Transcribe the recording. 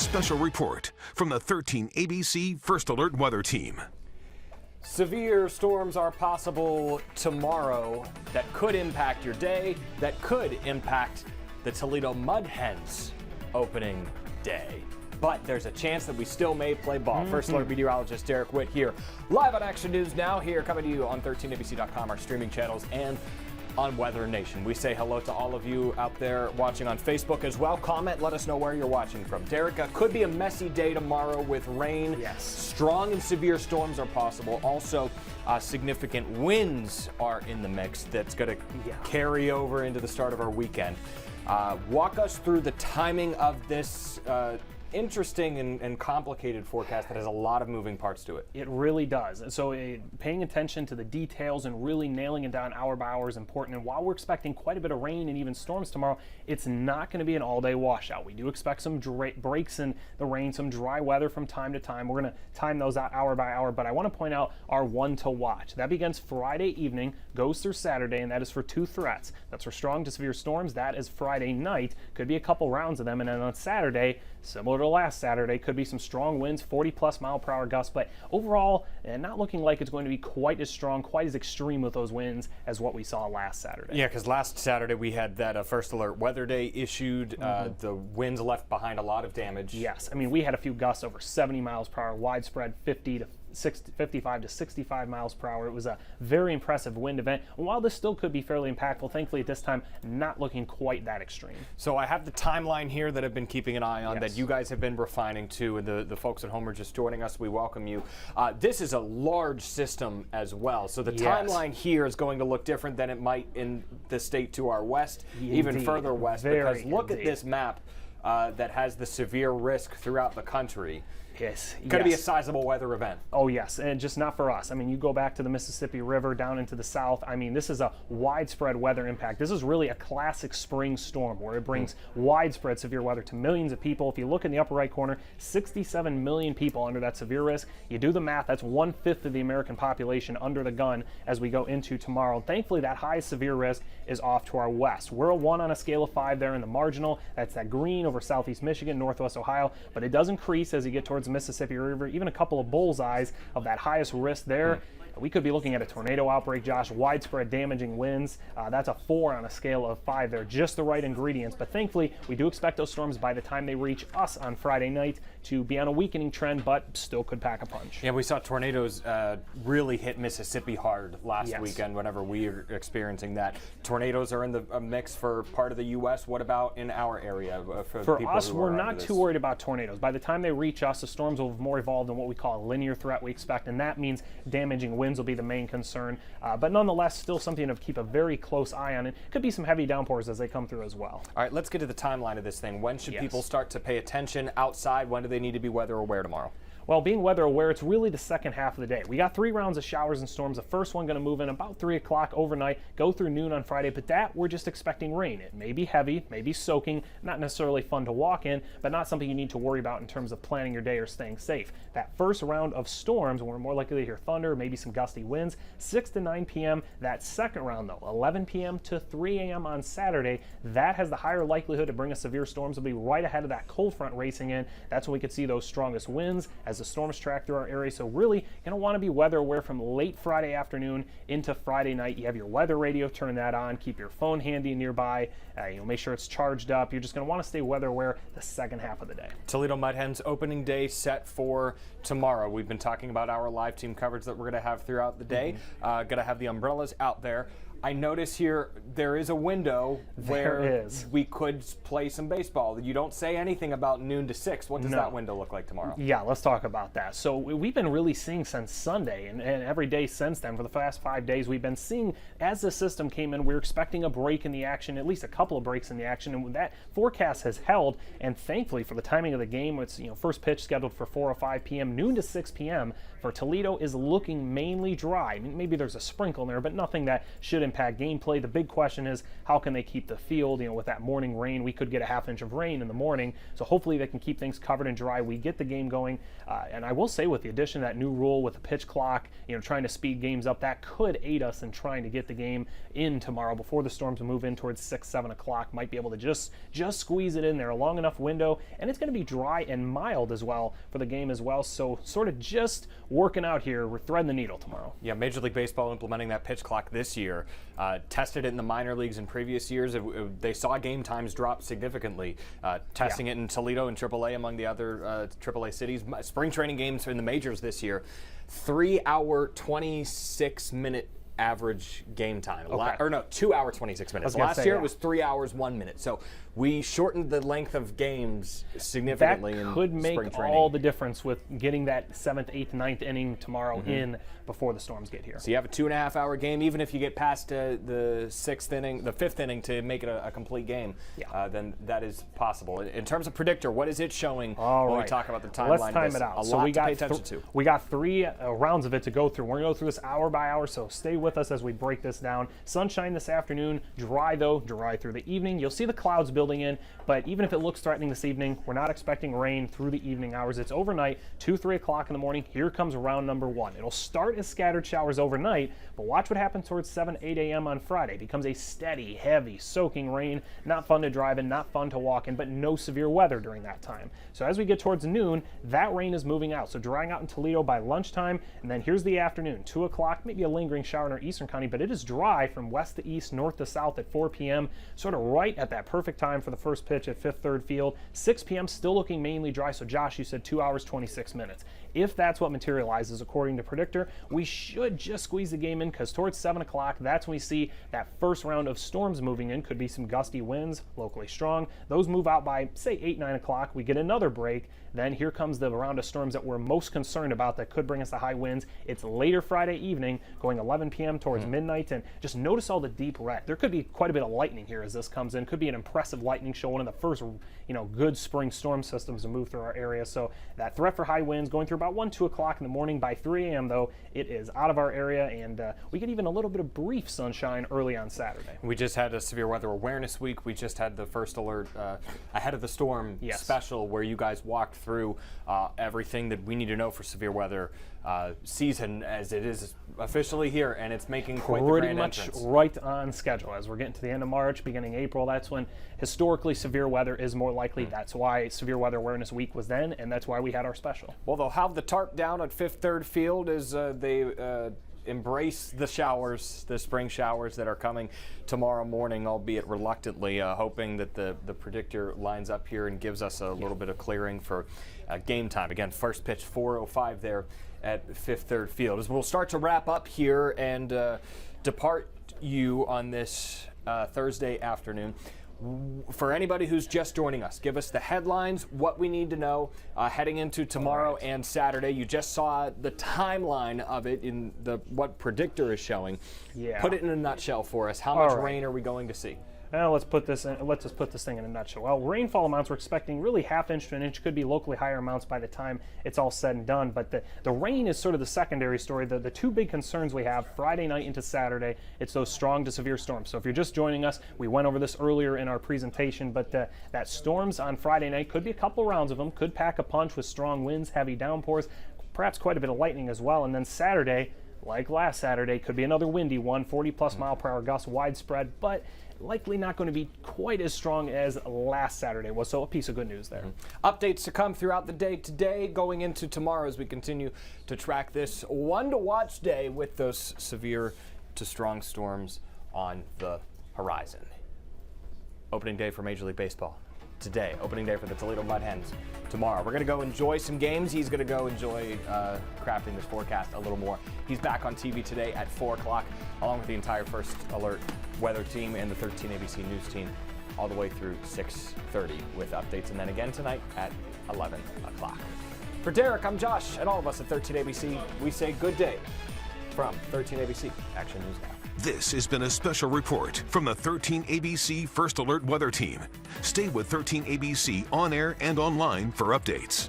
special report from the 13 ABC First Alert Weather Team. Severe storms are possible tomorrow that could impact your day, that could impact the Toledo Mud Hens opening day. But there's a chance that we still may play ball. First Alert Meteorologist Derek Witt here, live on Action News Now, here coming to you on 13abc.com, our streaming channels, and on Weather Nation. We say hello to all of you out there watching on Facebook as well. Comment, let us know where you're watching from. Derek, could be a messy day tomorrow with rain. Yes. Strong and severe storms are possible. Also, significant winds are in the mix that's going to carry over into the start of our weekend. Walk us through the timing of this interesting and complicated forecast that has a lot of moving parts to it. It really does. And so paying attention to the details and really nailing it down hour by hour is important. And while we're expecting quite a bit of rain and even storms tomorrow, it's not going to be an all-day washout. We do expect some breaks in the rain, some dry weather from time to time. We're going to time those out hour by hour, but I want to point out our one to watch. That begins Friday evening, goes through Saturday, and that is for 2 threats. That's for strong to severe storms. That is Friday night. Could be a couple rounds of them. And then on Saturday, similar to last Saturday, could be some strong winds, 40-plus mile-per-hour gusts, but overall, not looking like it's going to be quite as strong, quite as extreme with those winds as what we saw last Saturday. Yeah, because last Saturday we had that First Alert Weather Day issued. The winds left behind a lot of damage. Yes, I mean, we had a few gusts over 70 miles per hour, widespread 55 to 65 miles per hour. It was a very impressive wind event. And while this still could be fairly impactful, thankfully at this time, not looking quite that extreme. So I have the timeline here that I've been keeping an eye on, that you guys have been refining too, and the folks at home are just joining us. We welcome you. This is a large system as well, so the timeline here is going to look different than it might in the state to our west, even further west, because look at this map that has the severe risk throughout the country. Yes. Going to be a sizable weather event. Oh, yes, and just not for us. I mean, you go back to the Mississippi River down into the south. I mean, this is a widespread weather impact. This is really a classic spring storm where it brings widespread severe weather to millions of people. If you look in the upper right corner, 67 million people under that severe risk. You do the math, that's 1/5 of the American population under the gun as we go into tomorrow. And thankfully, that high severe risk is off to our west. We're a 1 on a scale of 5 there in the marginal. That's that green over southeast Michigan, northwest Ohio, but it does increase as you get towards the Mississippi River, even a couple of bullseyes of that highest risk there. We could be looking at a tornado outbreak, Josh, widespread damaging winds. That's a 4 on a scale of 5 there, just the right ingredients. But thankfully, we do expect those storms by the time they reach us on Friday night to be on a weakening trend, but still could pack a punch. Yeah, we saw tornadoes really hit Mississippi hard last weekend whenever we were experiencing that. Tornadoes are in the mix for part of the U.S. What about in our area? For us, we're not too worried about tornadoes. By the time they reach us, the storms will have more evolved in what we call a linear threat we expect, and that means damaging winds will be the main concern. But nonetheless, still something to keep a very close eye on. It could be some heavy downpours as they come through as well. All right, let's get to the timeline of this thing. When should people start to pay attention outside? When do they need to be weather aware tomorrow? Well, being weather aware, it's really the second half of the day. We got 3 rounds of showers and storms. The first one going to move in about 3 o'clock overnight, go through noon on Friday, but that we're just expecting rain. It may be heavy, maybe soaking, not necessarily fun to walk in, but not something you need to worry about in terms of planning your day or staying safe. That first round of storms, we're more likely to hear thunder, maybe some gusty winds, 6 to 9 p.m. That second round, though, 11 p.m. to 3 a.m. on Saturday, that has the higher likelihood to bring us severe storms. Will be right ahead of that cold front racing in. That's when we could see those strongest winds as the storms track through our area. So really, you're going to want to be weather aware from late Friday afternoon into Friday night. You have your weather radio, turn that on, keep your phone handy nearby, make sure it's charged up. You're just going to want to stay weather aware the second half of the day. Toledo Mud Hens opening day set for tomorrow. We've been talking about our live team coverage that we're going to have throughout the day. Going to have the umbrellas out there. I notice here there is a window where we could play some baseball. You don't say anything about noon to 6. What does that window look like tomorrow? Yeah, let's talk about that. So we've been really seeing since Sunday and every day since then for the past 5 days, we've been seeing as the system came in, we're expecting a break in the action, at least a couple of breaks in the action, and that forecast has held. And thankfully for the timing of the game, it's first pitch scheduled for 4 or 5 p.m., noon to 6 p.m. for Toledo is looking mainly dry. I mean, maybe there's a sprinkle in there, but nothing that should impact impact gameplay. The big question is, how can they keep the field? With that morning rain, we could get a half inch of rain in the morning. So hopefully they can keep things covered and dry. We get the game going. And I will say, with the addition of that new rule with the pitch clock, trying to speed games up, that could aid us in trying to get the game in tomorrow before the Storms move in towards 6, 7 o'clock. Might be able to just squeeze it in there, a long enough window. And it's going to be dry and mild as well for the game as well. So sort of just working out here. We're threading the needle tomorrow. Yeah, Major League Baseball implementing that pitch clock this year. Tested it in the minor leagues in previous years. They saw game times drop significantly. Testing it in Toledo and AAA among the other AAA cities. Spring training games in the majors this year, 3-hour, 26-minute average game time. Okay. 2 hour 26 minutes. Last year it was 3 hours 1 minute. So we shortened the length of games significantly. That could make all the difference with getting that 7th, 8th, 9th inning tomorrow in before the Storms get here. So you have a 2.5 hour game, even if you get past the 5th inning to make it a complete game. Then that is possible. In terms of predictor, what is it showing when we talk about the timeline? Let's time it out. A lot to pay attention to. We got 3 rounds of it to go through. We're going to go through this hour by hour, so stay with us as we break this down. Sunshine this afternoon, dry though, dry through the evening. You'll see the clouds building in, but even if it looks threatening this evening, we're not expecting rain through the evening hours. It's overnight, 2, 3 o'clock in the morning. Here comes round number 1. It'll start as scattered showers overnight, but watch what happens towards 7, 8 a.m. on Friday. It becomes a steady, heavy, soaking rain. Not fun to drive in, not fun to walk in, but no severe weather during that time. So as we get towards noon, that rain is moving out. So drying out in Toledo by lunchtime, and then here's the afternoon, 2 o'clock, maybe a lingering shower in our eastern county, but it is dry from west to east, north to south at 4 p.m., sort of right at that perfect time for the first pitch at Fifth Third Field. 6 p.m. still looking mainly dry. So Josh, you said 2 hours, 26 minutes. If that's what materializes according to Predictor, we should just squeeze the game in, because towards 7 o'clock, that's when we see that first round of storms moving in. Could be some gusty winds, locally strong. Those move out by, say, 8, 9 o'clock. We get another break. Then here comes the round of storms that we're most concerned about that could bring us the high winds. It's later Friday evening, going 11 p.m. towards midnight, and just notice all the deep red. There could be quite a bit of lightning here as this comes in. Could be an impressive lightning show, one of the first, good spring storm systems to move through our area. So that threat for high winds going through about 1, 2 o'clock in the morning. By 3 a.m. though, it is out of our area, and we get even a little bit of brief sunshine early on Saturday. We just had a severe weather awareness week. We just had the first alert ahead of the storm special, where you guys walked through everything that we need to know for severe weather season, as it is officially here, and it's making quite the grand entrance. Pretty much right on schedule as we're getting to the end of March, beginning April. That's when historically severe weather is more likely. That's why Severe Weather Awareness Week was then, and that's why we had our special. Well, they'll have the tarp down at Fifth Third Field as they embrace the showers, the spring showers that are coming tomorrow morning, albeit reluctantly, hoping that the predictor lines up here and gives us a little bit of clearing for game time. Again, first pitch 4:05 there at Fifth Third Field. As we'll start to wrap up here and depart you on this Thursday afternoon. For anybody who's just joining us, give us the headlines, what we need to know heading into tomorrow and Saturday. You just saw the timeline of it in what Predictor is showing. Yeah. Put it in a nutshell for us. How much rain are we going to see? Well, let's just put this thing in a nutshell. Well, rainfall amounts we're expecting really ½ to an inch. Could be locally higher amounts by the time it's all said and done. But the rain is sort of the secondary story. The two big concerns we have Friday night into Saturday, it's those strong to severe storms. So if you're just joining us, we went over this earlier in our presentation. But that storms on Friday night, could be a couple rounds of them, could pack a punch with strong winds, heavy downpours, perhaps quite a bit of lightning as well. And then Saturday, like last Saturday, could be another windy one, 40+ mile per hour gusts widespread, but likely not going to be quite as strong as last Saturday was. So a piece of good news there. Updates to come throughout the day today, going into tomorrow, as we continue to track this one to watch day with those severe to strong storms on the horizon. Opening day for Major League Baseball today. Opening day for the Toledo Mud Hens tomorrow. We're going to go enjoy some games. He's going to go enjoy crafting this forecast a little more. He's back on TV today at 4 o'clock, along with the entire First Alert weather team and the 13 ABC News team, all the way through 6:30 with updates. And then again tonight at 11 o'clock. For Derek, I'm Josh, and all of us at 13 ABC, we say good day from 13 ABC Action News Now. This has been a special report from the 13 ABC First Alert Weather Team. Stay with 13 ABC on air and online for updates.